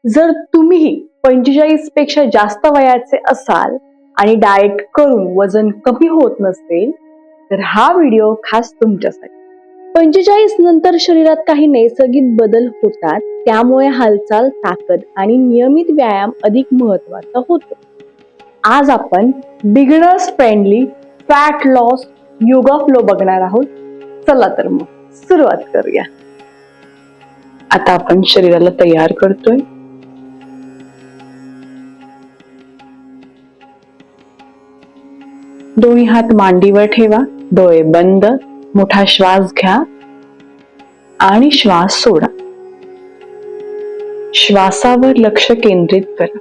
जर तुम्ही 45 पेक्षा जास्त वयाचे असाल आणि डाएट करून वजन कमी होत नसेल तर हा व्हिडिओ खास तुमच्यासाठी. 45 नंतर शरीरात काही नैसर्गिक बदल होतात, त्यामुळे हालचाल, ताकद आणि नियमित व्यायाम अधिक महत्वाचा होतो. आज आपण beginners friendly fat loss yoga flow बघणार आहोत. चला तर मग सुरुवात करूया. आता आपण शरीराला तयार करतोय. दोन्ही हात मांडीवर ठेवा, डोळे बंद, मोठा श्वास घ्या आणि श्वास सोडा. श्वासावर लक्ष केंद्रित करा.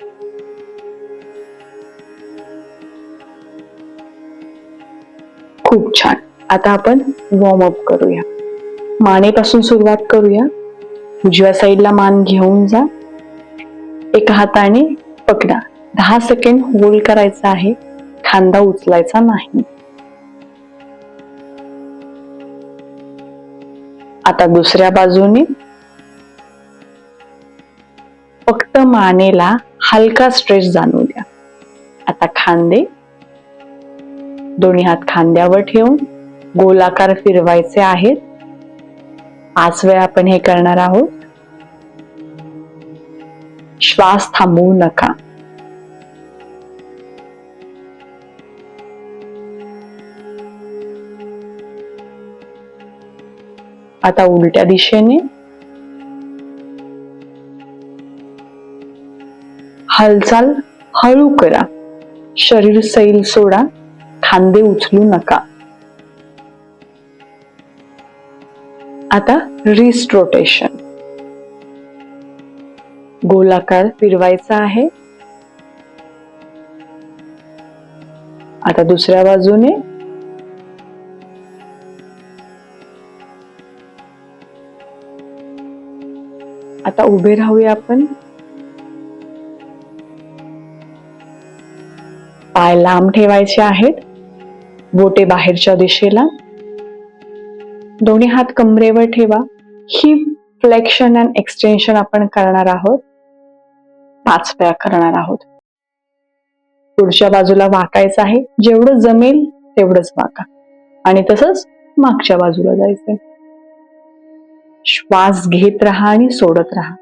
खूप छान. आता आपण वॉर्मअप करूया. मानेपासून सुरुवात करूया. उजव्या साईडला मान घेऊन जा. एका हाताने पकडा. 10 सेकंड होल्ड करायचा आहे. खांदा उचलायचा नाही. आता दुसऱ्या बाजूने फक्त मानेला हलका स्ट्रेच जाणवू द्या. आता खांदे, दोन्ही हात खांद्यावर ठेवून गोलाकार फिरवायचे आहेत. 5 वेळा आपण हे करणार आहोत. श्वास थांबवू नका. आता उलट्या दिशेने हालचाल हळू करा. शरीर सैल सोडा. खांदे उचलू नका. आता रिस्ट रोटेशन. गोलाकार फिरवायचा आहे. आता दुसऱ्या बाजूने आता उभे राहूया आपण. पाय लांब ठेवायचे आहेत. बोटे बाहेरच्या दिशेला. दोन्ही हात कमरेवर ठेवा. हिप फ्लेक्शन अँड एक्सटेन्शन आपण करणार आहोत. 5 वेळा करणार आहोत. पुढच्या बाजूला वाकायचं आहे. जेवढं जमेल तेवढंच वाका आणि तसंच मागच्या बाजूला जायचंय. श्वास घेत राहा आणि सोडत राहा.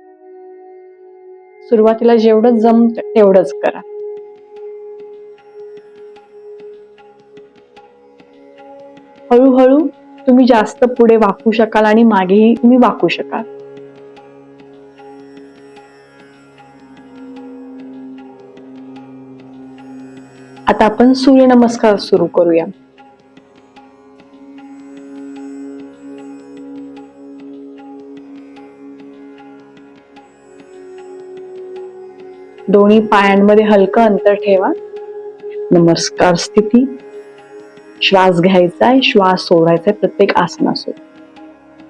सुरुवातीला जेवढं जमत तेवढंच करा. हळूहळू तुम्ही जास्त पुढे वाकू शकाल आणि मागेही तुम्ही वाकू शकाल. आता आपण सूर्यनमस्कार सुरू करूया. दोन्ही पायांमध्ये हलकं अंतर ठेवा. नमस्कार स्थिती. श्वास घ्यायचा आहे, श्वास सोडायचा आहे. प्रत्येक आसनासोबत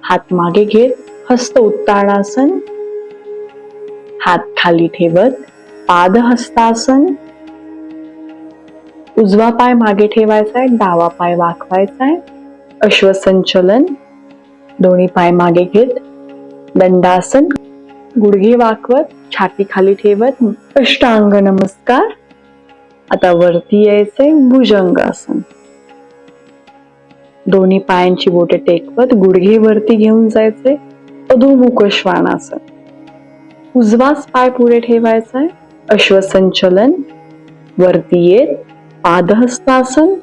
हात मागे घेत हस्त उत्तानासन. हात खाली ठेवत पादहस्तासन. उजवा पाय मागे ठेवायचा आहे, डावा पाय वाकवायचा आहे. अश्वसंचलन. दोन्ही पाय मागे घेत दंडासन. गुडघे वाकवत छाती खाली ठेवत अष्टांग नमस्कार. आता वरती यायचंय भुजंगासन. दोन्ही पायांची बोटे टेकवत गुडघे वरती घेऊन जायचे. अधोमुख श्वानासन. उजवाच पाय पुढे ठेवायचा आहे. अश्वसंचलन. वरती येत पादहस्तासन,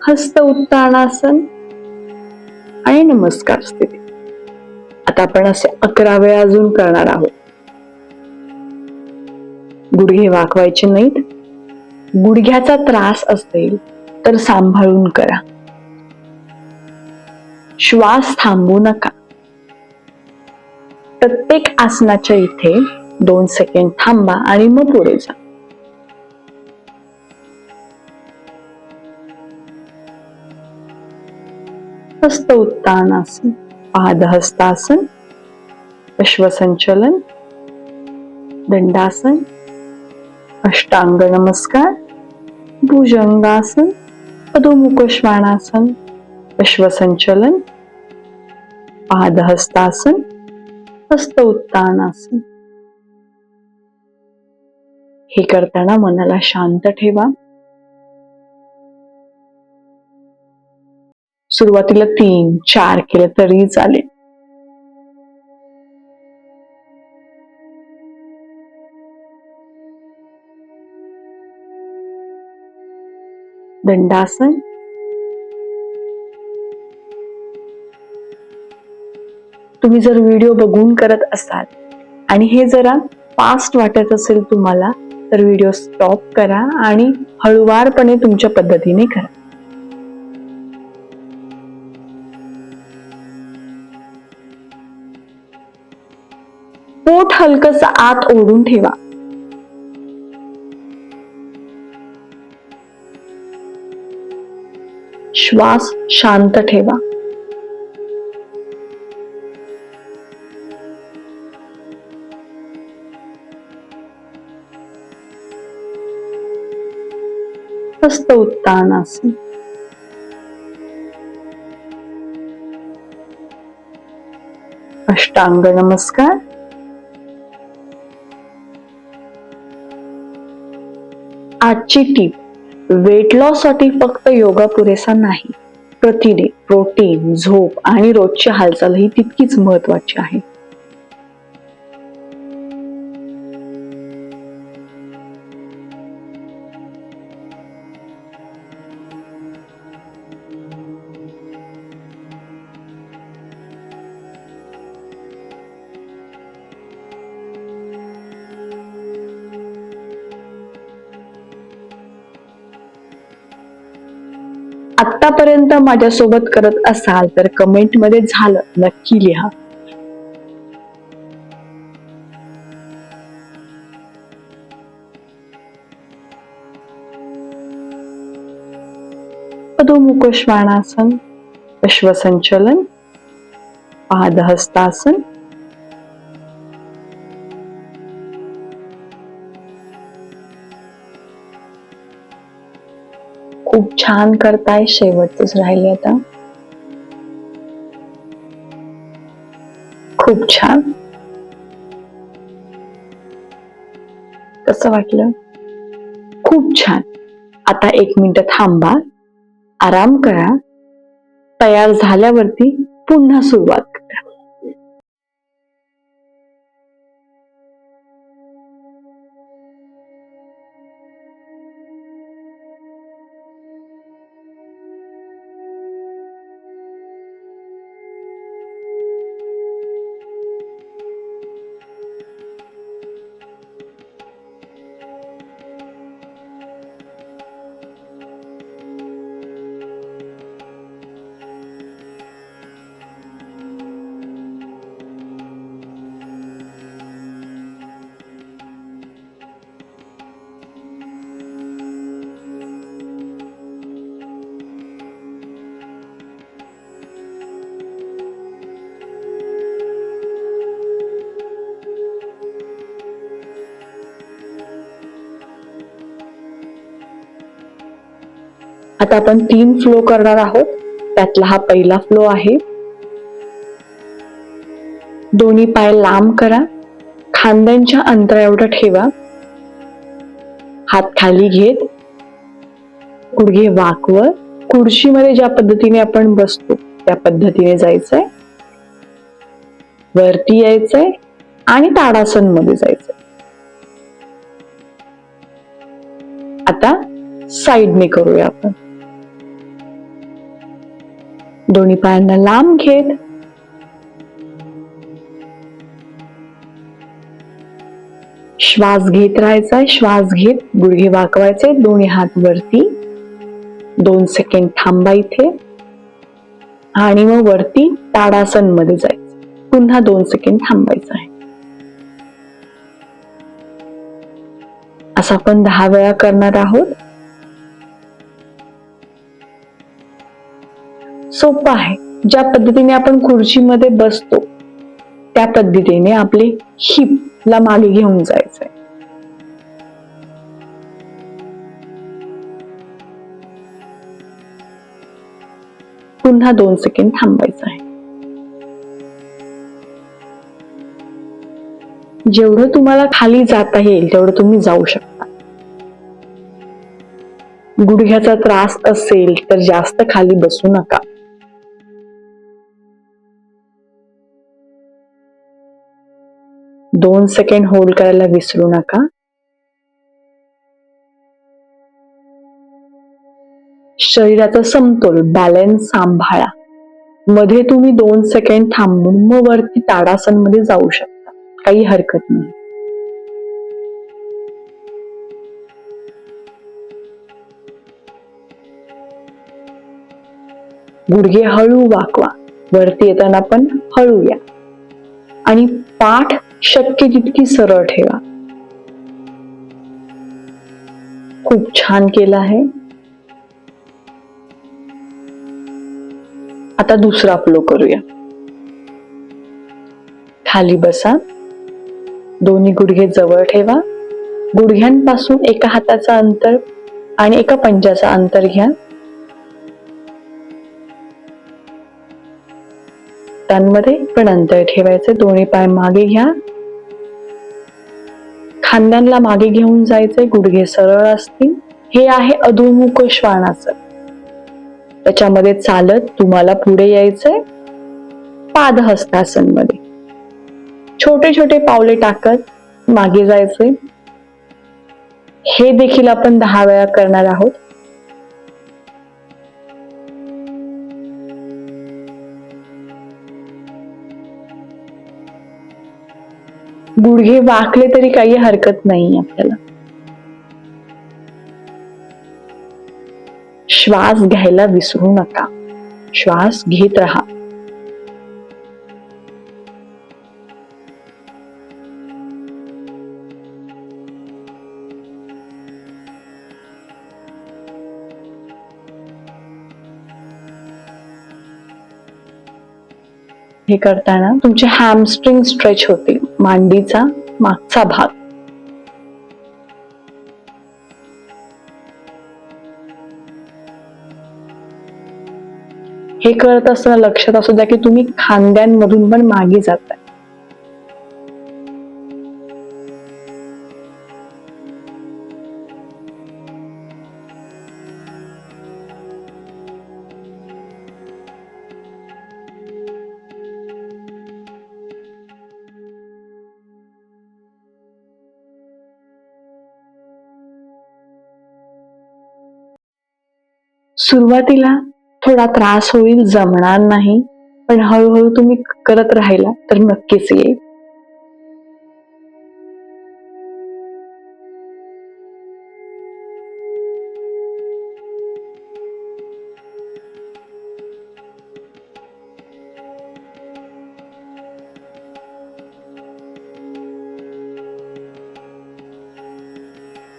हस्त उत्तानासन आणि नमस्कार स्थिती. आता आपण असे 11 वेळा अजून करणार आहोत. गुडघे वाकवायचे नाहीत. गुडघ्याचा त्रास असेल तर सांभाळून करा. श्वास थांबवू नका. प्रत्येक आसनाच्या इथे 2 सेकंड थांबा आणि मग पुढे जा. हस्त उत्तानासन, पादहस्तासन, अश्वसंचलन, दंडासन, अष्टांग नमस्कार, भुजंगासन, अधोमुख श्वानासन, अश्वसंचलन, पादहस्तासन, हस्त उत्तानासन. हे करताना मनाला शांत ठेवा. सुरुवातीला 3-4 केलं तरी चालेल. दंडासन, तुम्ही जर व्हिडिओ बघून करत असाल आणि हे जरा फास्ट वाटत असेल तुम्हाला, तर व्हिडिओ स्टॉप करा आणि हळूवारपणे तुमच्या पद्धतीने करा. पोट हलकस आत ओढून ठेवा. श्वास शांत ठेवा. हस्त उत्तानासन. अष्टांग नमस्कार. आजची टीप, वेट लॉस साठी फक्त योगा पुरेसा नाही. प्रथिने, प्रोटीन, झोप आणि रोजची हालचाल ही तितकीच महत्वाची आहे. आतापर्यंत माझ्यासोबत करत असाल तर कमेंट मध्ये झालं नक्की लिहा. अधोमुख श्वानासन, अश्वसंचलन, पादहस्तासन. खूप छान करताय. शेवटच राहिले आता. खूप छान. कसं वाटलं? खूप छान. आता 1 मिनिट थांबा, आराम करा. तयार झाल्यावरती पुन्हा सुरुवात करा. आता आपण 3 फ्लो करणार आहोत. त्यातला हा पहिला फ्लो आहे. दोन्ही पाय लांब करा. खांद्यांच्या अंतरा एवढं ठेवा. हात खाली घेत गुडघे वाकवर. खुर्चीमध्ये ज्या पद्धतीने आपण बसतो त्या पद्धतीने जायचंय. वरती यायचंय आणि ताडासन मध्ये जायचंय. आता साईडने करूया आपण. दोन्ही पायांना लांब घेत श्वास घेत राहायचा. श्वास घेत गुडघे वाकवायचे. दोन्ही हात वरती. 2 सेकंड थांबा इथे आणि मग वरती ताडासन मध्ये जायचं. पुन्हा 2 सेकंड थांबायचं आहे. असं आपण 10 वेळा करणार आहोत. सोपं आहे. ज्या पद्धतीने आपण खुर्चीमध्ये बसतो त्या पद्धतीने आपले हिप ला मागे घेऊन जायचंय. पुन्हा 2 सेकंड थांबायचं आहे. जेवढं तुम्हाला खाली जाता येईल तेवढं तुम्ही जाऊ शकता. गुडघ्याचा त्रास असेल तर जास्त खाली बसू नका. दोन सेकंड होल्ड करायला विसरू नका. शरीराचा समतोल बॅलन्स सांभाळा. मध्ये तुम्ही 2 सेकंड थांबून मग वरती ताडासन मध्ये जाऊ शकता, काही हरकत नाही. गुडघे हळू वाकवा, वरती येताना पण हळू या आणि पाठ शक्य तितकी सरळ ठेवा. खूप छान केलं आहे. आता दुसरा फ्लो करूया. खाली बसा, दोन्ही गुडघे जवळ ठेवा. गुडघ्यांपासून एका हाताचा अंतर आणि एका पंजाचा अंतर घ्या. त्यांमध्ये पण अंतर ठेवायचे. दोन्ही पाय मागे घ्या. खांद्यांना मागे घेऊन जायचे, गुडघे सरळ असतील. हे आहे अधोमुख श्वानासन. त्याच्यामध्ये चालत तुम्हाला पुढे यायचंय पादहस्तासन मध्ये. छोटे छोटे पावले टाकत मागे जायचे. हे देखील आपण 10 वेळा करणार आहोत. गुडघे वाकले तरी काही हरकत नाही आपल्याला. श्वास घ्यायला विसरू नका. श्वास घेत राहा. हे करताना तुमचे हॅमस्ट्रिंग स्ट्रेच होतील, मांडीचा मागचा भाग. हे करत असताना लक्षात असू द्या की तुम्ही खांद्यांमधून पण मागे जाताय. सुरुवातीला थोडा त्रास होईल, जमणार नाही, पण हळूहळू तुम्ही करत राहिला तर नक्कीच येईल.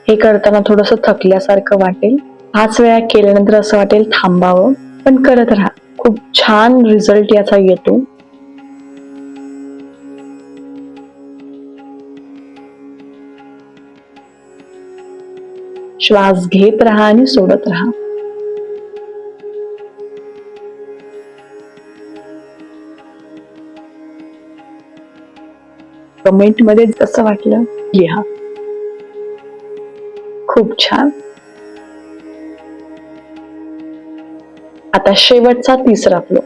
हे करताना थोडंसं थकल्यासारखं वाटेल. 5 वेळा केल्यानंतर असं वाटेल थांबावं, पण करत राहा. खूप छान रिझल्ट याचा येतो. श्वास घेत राहा आणि सोडत राहा. कमेंट मध्ये कसं वाटलं लिहा. खूप छान. आता शेवटचा तिसरा फ्लो.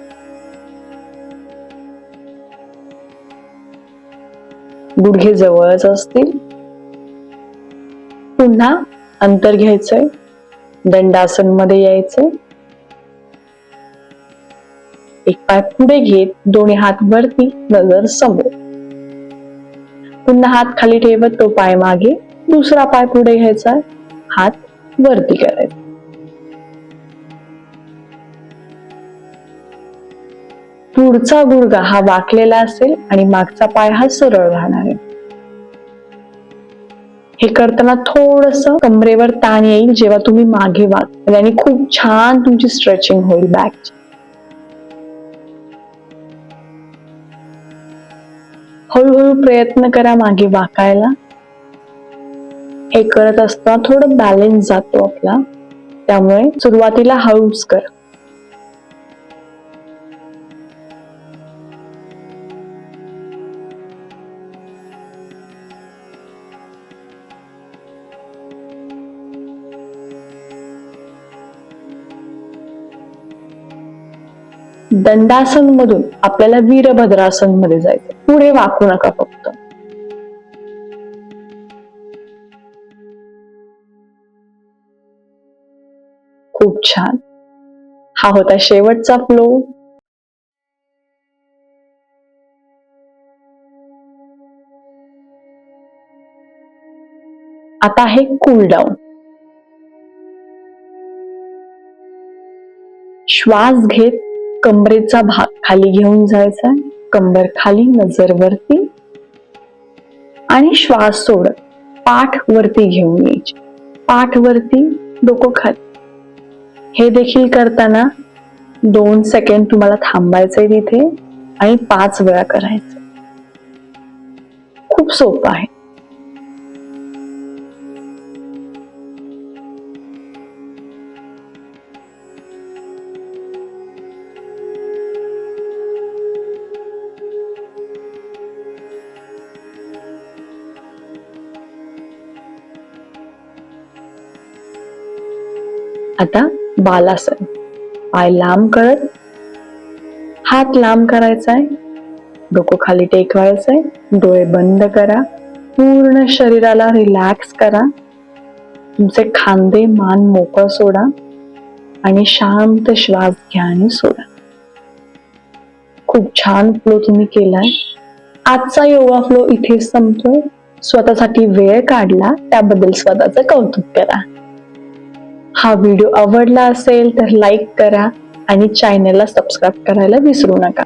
गुडघे जवळच असतील. पुन्हा अंतर घ्यायचंय, दंडासन मध्ये यायचंय. एक पाय पुढे घेत दोन्ही हात वरती, नजर समोर. पुन्हा हात खाली ठेवत तो पाय मागे, दुसरा पाय पुढे घ्यायचा, हात वरती करायचा. पुढचा गुडघा हा वाकलेला असेल आणि मागचा पाय हा सरळ राहणार आहे. हे करताना थोडस कमरेवर ताण येईल जेव्हा तुम्ही मागे वाक, आणि खूप छान तुमची स्ट्रेचिंग होईल बॅकची. हळूहळू प्रयत्न करा मागे वाकायला. हे करत असताना थोडं बॅलन्स जातो आपला, त्यामुळे सुरुवातीला हळूच करा. दंडासन मधून आपल्याला वीरभद्रासन मध्ये जायचं. पुढे वाकू नका फक्त. खूप छान. हा होता शेवटचा फ्लो. आता आहे कूल डाऊन. श्वास घेत कमरेचा भाग खाली घेऊन जायचा, कंबर खाली, नजर वरती, आणि श्वास सोडत पाठ वरती घेऊन यायची, पाठ वरती, डोकं खाली. हे देखील करताना 2 सेकंड तुम्हाला थांबायचंय तिथे आणि 5 वेळा करायचं. खूप सोपं आहे. आता बालासन. पाय लांब करत, हात लांब करायचाय, डोकं खाली टेकवायचंय, डोळे बंद करा, पूर्ण शरीराला रिलॅक्स करा, तुमचे खांदे मान मोकळं सोडा आणि शांत श्वास घ्या आणि सोडा. खूप छान फ्लो तुम्ही केलाय. आजचा योगा फ्लो इथे संपतोय. स्वतःसाठी वेळ काढला त्याबद्दल स्वतःचं कौतुक करा. हा व्हिडिओ आवडला असेल तर लाईक करा आणि चॅनलला सबस्क्राईब करायला विसरू नका.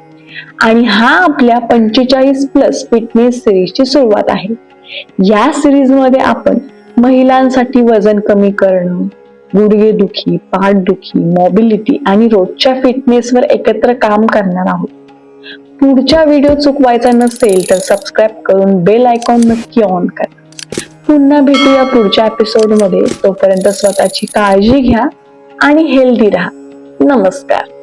आणि हा आपल्या 45+ फिटनेस सिरीजची सुरुवात आहे. या सिरीज मध्ये आपण महिलांसाठी वजन कमी करणं, गुडघेदुखी, पाठदुखी, मोबिलिटी आणि रोजच्या फिटनेसवर एकत्र काम करणार आहोत. पुढचा व्हिडिओ चुकवायचा नसेल तर सबस्क्राईब करून बेल आयकॉन नक्की ऑन करा. पुन्हा भेटूया पुढच्या एपिसोड मध्ये. तोपर्यंत स्वतःची काळजी घ्या आणि हेल्दी राहा. नमस्कार.